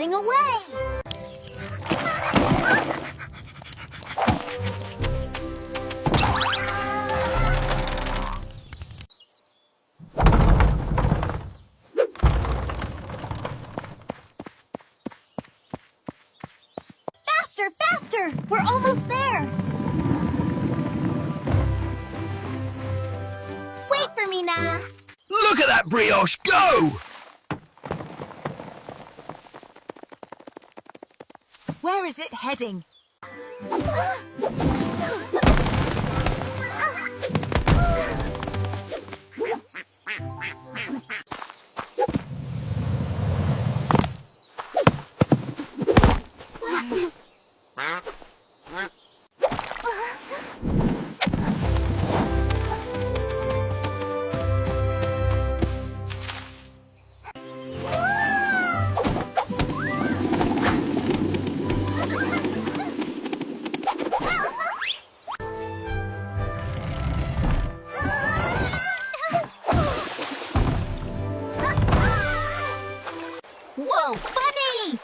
getting away. Faster, faster! We're almost there. Wait for me, Na. Look at that brioche go! Where is it heading? Whoa, funny!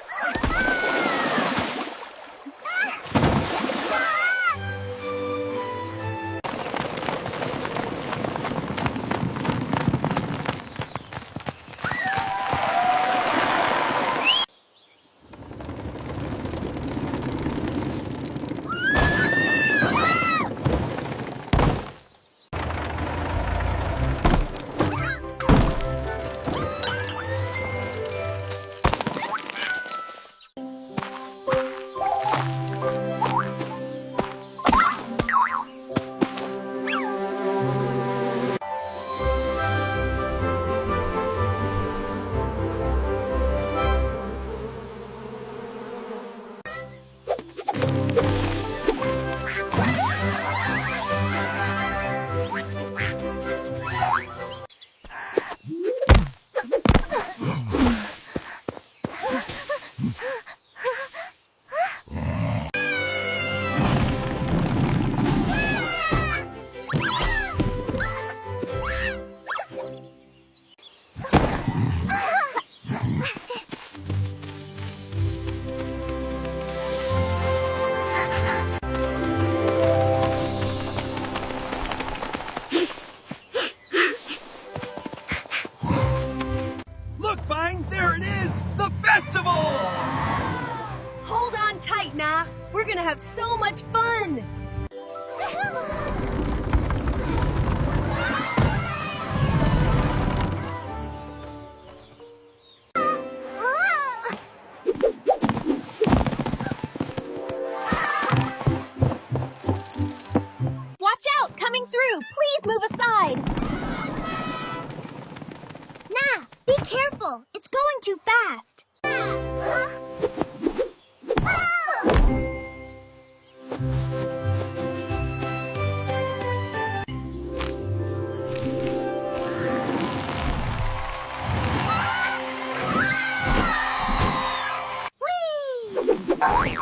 Look, Bang, there it is! The festival! Hold on tight, Na. We're gonna have so much fun. Watch out! Coming through! Please move aside! Nah, be careful! It's going too fast! Whee!